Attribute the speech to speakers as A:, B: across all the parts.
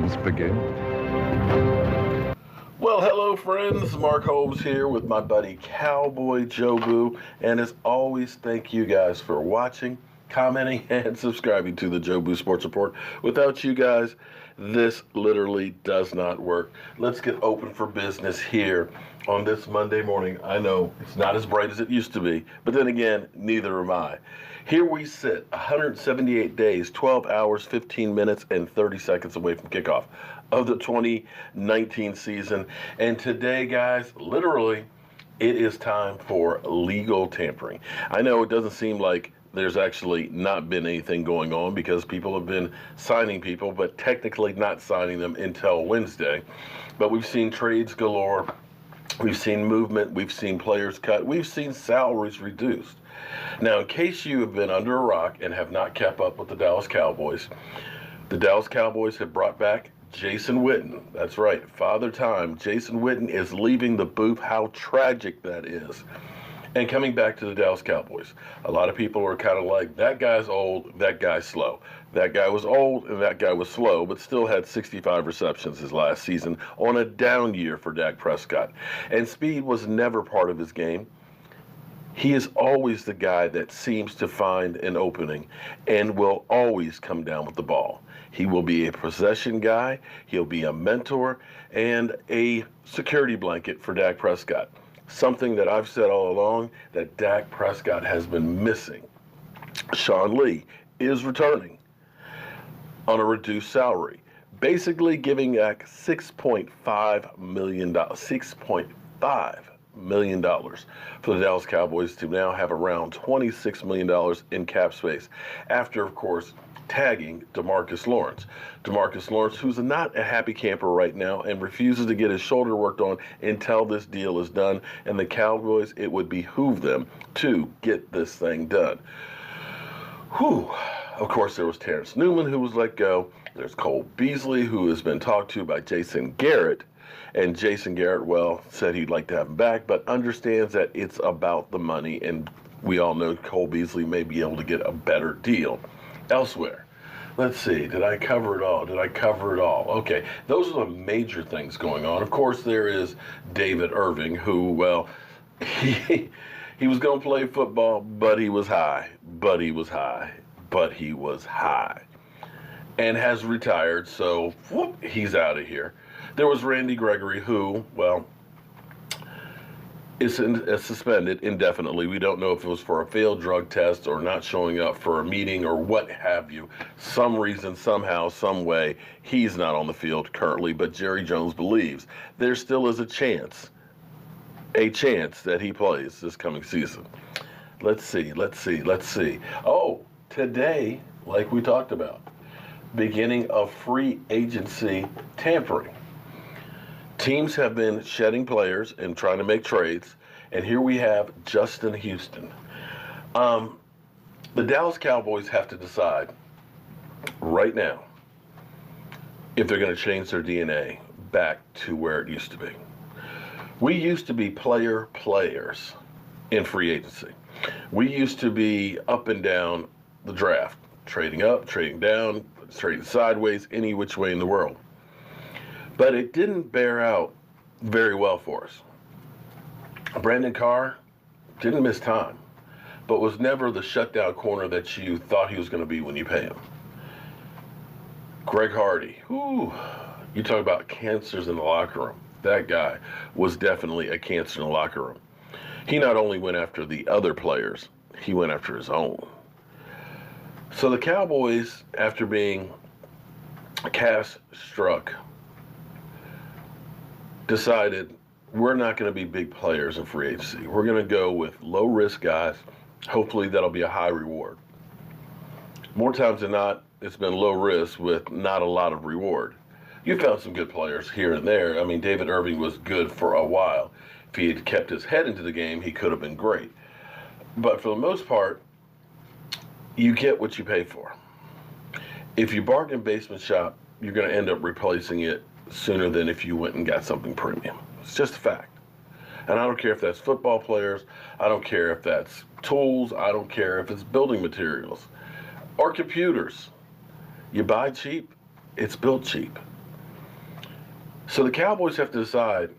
A: games begin.
B: Well, hello, friends. Mark Holmes here with my buddy Cowboy Jobu. And as always, thank you guys for watching, commenting, and subscribing to the Jobu Sports Report. Without you guys, this literally does not work. Let's get open for business here on this Monday morning. I know it's not as bright as it used to be, but then again, neither am I. Here we sit, 178 days, 12 hours, 15 minutes, and 30 seconds away from kickoff of the 2019 season. And today, guys, literally, it is time for legal tampering. I know it doesn't seem like there's actually not been anything going on because people have been signing people, but technically not signing them until Wednesday. But we've seen trades galore. We've seen movement. We've seen players cut. We've seen salaries reduced. Now, in case you have been under a rock and have not kept up with the Dallas Cowboys have brought back Jason Witten. That's right, Father Time. Jason Witten is leaving the booth. How tragic that is. And coming back to the Dallas Cowboys, a lot of people are kind of like, that guy's old, that guy's slow. That guy was old and that guy was slow, but still had 65 receptions his last season on a down year for Dak Prescott. And speed was never part of his game. He is always the guy that seems to find an opening and will always come down with the ball. He will be a possession guy, he'll be a mentor, and a security blanket for Dak Prescott. Something that I've said all along that Dak Prescott has been missing. Sean Lee is returning on a reduced salary, basically giving Dak $6.5 million. $6.5 million for the Dallas Cowboys to now have around $26 million in cap space after, of course, tagging DeMarcus Lawrence. DeMarcus Lawrence, who's not a happy camper right now and refuses to get his shoulder worked on until this deal is done. And the Cowboys, it would behoove them to get this thing done. Whew. Of course, there was Terrence Newman, who was let go. There's Cole Beasley, who has been talked to by Jason Garrett. And Jason Garrett, well, said he'd like to have him back, but understands that it's about the money. And we all know Cole Beasley may be able to get a better deal elsewhere. Let's see, did I cover it all? Okay, those are the major things going on. Of course, there is David Irving, who, well, he was going to play football, but he was high, and has retired, so whoop, he's out of here. There was Randy Gregory, who, well, is suspended indefinitely. We don't know if it was for a failed drug test or not showing up for a meeting or what have you. Some reason, somehow, some way, he's not on the field currently, but Jerry Jones believes there still is a chance that he plays this coming season. Let's see. Oh, today, like we talked about, beginning of free agency tampering. Teams have been shedding players and trying to make trades, and here we have Justin Houston. The Dallas Cowboys have to decide right now if they're going to change their DNA back to where it used to be. We used to be players in free agency. We used to be up and down the draft, trading up, trading down, trading sideways, any which way in the world. But it didn't bear out very well for us. Brandon Carr didn't miss time, but was never the shutdown corner that you thought he was going to be when you pay him. Greg Hardy, you talk about cancers in the locker room. That guy was definitely a cancer in the locker room. He not only went after the other players, he went after his own. So the Cowboys, after being cash-struck, decided we're not going to be big players in free agency. We're going to go with low-risk guys. Hopefully that'll be a high reward. More times than not, it's been low risk with not a lot of reward. You found some good players here and there. I mean, David Irving was good for a while. If he had kept his head into the game, he could have been great. But for the most part, you get what you pay for. If you bargain basement shop, you're going to end up replacing it sooner than if you went and got something premium. It's just a fact. And I don't care if that's football players. I don't care if that's tools. I don't care if it's building materials or computers. You buy cheap, it's built cheap. So the Cowboys have to decide,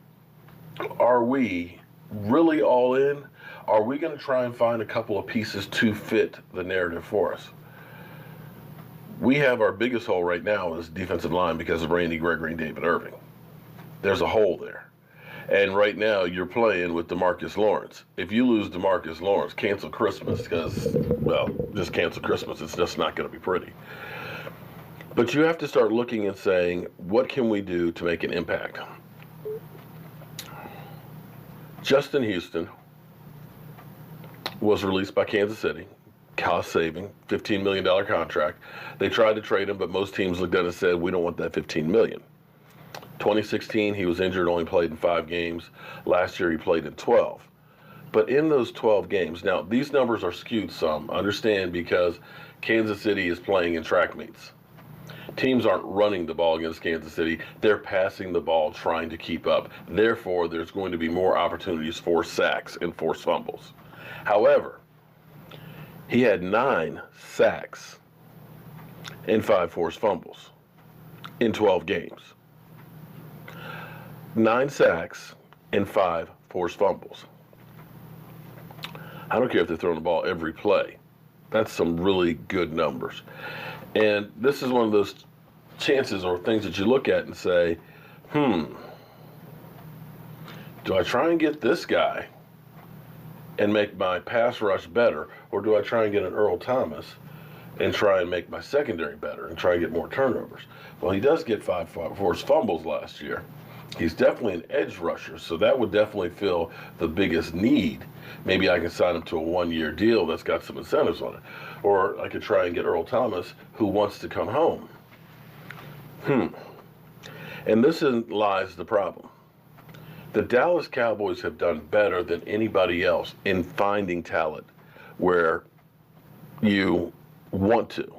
B: are we really all in? Are we going to try and find a couple of pieces to fit the narrative for us? We have our biggest hole right now is defensive line because of Randy Gregory and David Irving. There's a hole there. And right now you're playing with DeMarcus Lawrence. If you lose DeMarcus Lawrence, cancel Christmas because, well, just cancel Christmas. It's just not going to be pretty. But you have to start looking and saying, what can we do to make an impact? Justin Houston was released by Kansas City, cost-saving, $15 million contract. They tried to trade him, but most teams looked at it and said, we don't want that $15 million. 2016, he was injured, only played in 5 games. Last year, he played in 12. But in those 12 games, now, these numbers are skewed some, understand, because Kansas City is playing in track meets. Teams aren't running the ball against Kansas City. They're passing the ball, trying to keep up. Therefore, there's going to be more opportunities for sacks and forced fumbles. However, he had 9 sacks and 5 forced fumbles in 12 games. 9 sacks and 5 forced fumbles. I don't care if they're throwing the ball every play. That's some really good numbers. And this is one of those chances or things that you look at and say, do I try and get this guy and make my pass rush better, or do I try and get an Earl Thomas and try and make my secondary better and try and get more turnovers? Well, he does get 5 forced fumbles last year. He's definitely an edge rusher, so that would definitely fill the biggest need. Maybe I can sign him to a 1-year deal that's got some incentives on it. Or I could try and get Earl Thomas, who wants to come home. And this lies the problem. The Dallas Cowboys have done better than anybody else in finding talent where you want to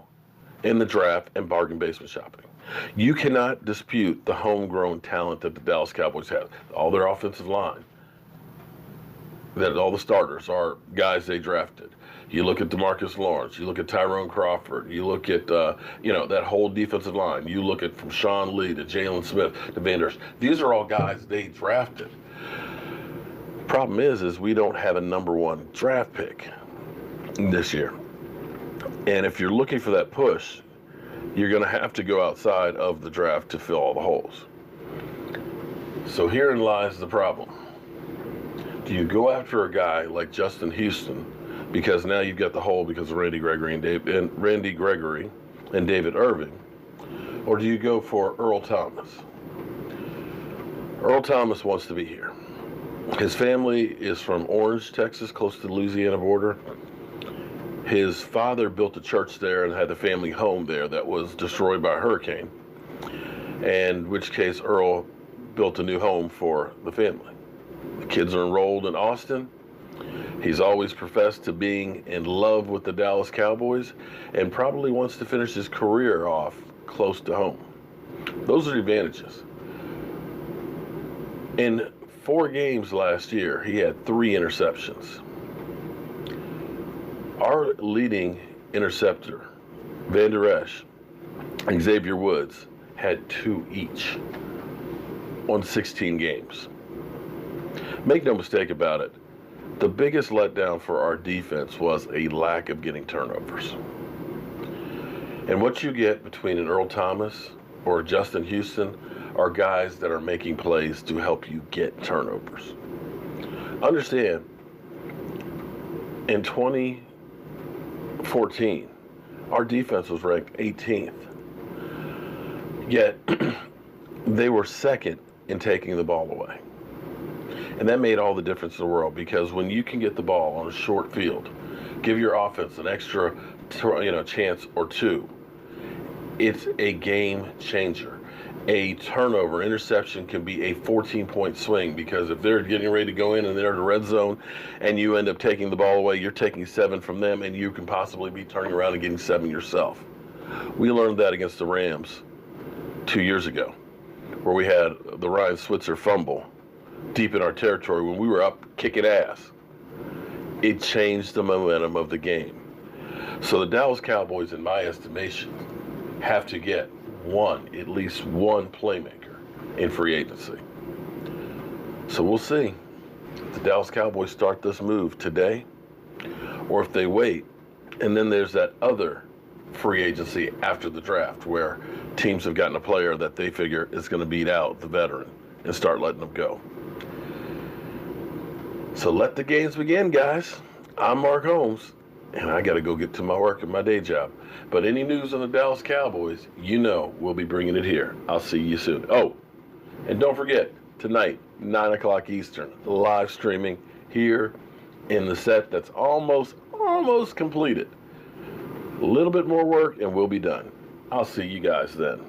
B: in the draft and bargain basement shopping. You cannot dispute the homegrown talent that the Dallas Cowboys have. All their offensive line, that all the starters are guys they drafted. You look at DeMarcus Lawrence, you look at Tyrone Crawford, you look at that whole defensive line. You look at from Sean Lee to Jalen Smith to Van Der. These are all guys they drafted. Problem is we don't have a number 1 draft pick this year. And if you're looking for that push, you're going to have to go outside of the draft to fill all the holes. So herein lies the problem. Do you go after a guy like Justin Houston because now you've got the hole because of Randy Gregory and David Irving, or do you go for Earl Thomas? Earl Thomas wants to be here. His family is from Orange, Texas, close to the Louisiana border. His father built a church there and had the family home there that was destroyed by a hurricane, in which case Earl built a new home for the family. The kids are enrolled in Austin. He's always professed to being in love with the Dallas Cowboys and probably wants to finish his career off close to home. Those are the advantages. In 4 games last year, he had 3 interceptions. Our leading interceptor, Van Der and Xavier Woods, had 2 each on 16 games. Make no mistake about it, the biggest letdown for our defense was a lack of getting turnovers. And what you get between an Earl Thomas or Justin Houston are guys that are making plays to help you get turnovers. Understand, in 2014, our defense was ranked 18th. Yet, they were second in taking the ball away. And that made all the difference in the world, because when you can get the ball on a short field, give your offense an extra chance or 2, it's a game changer. A turnover, interception can be a 14-point swing, because if they're getting ready to go in and they're in the red zone and you end up taking the ball away, you're taking 7 from them and you can possibly be turning around and getting 7 yourself. We learned that against the Rams 2 years ago, where we had the Ryan Switzer fumble deep in our territory when we were up kicking ass. It changed the momentum of the game. So the Dallas Cowboys, in my estimation, have to get at least one playmaker in free agency. So we'll see if the Dallas Cowboys start this move today or if they wait. And then there's that other free agency after the draft where teams have gotten a player that they figure is going to beat out the veteran and start letting them go. So let the games begin, guys. I'm Mark Holmes, and I got to go get to my work and my day job. But any news on the Dallas Cowboys, you know we'll be bringing it here. I'll see you soon. Oh, and don't forget, tonight, 9 o'clock Eastern, live streaming here in the set that's almost completed. A little bit more work, and we'll be done. I'll see you guys then.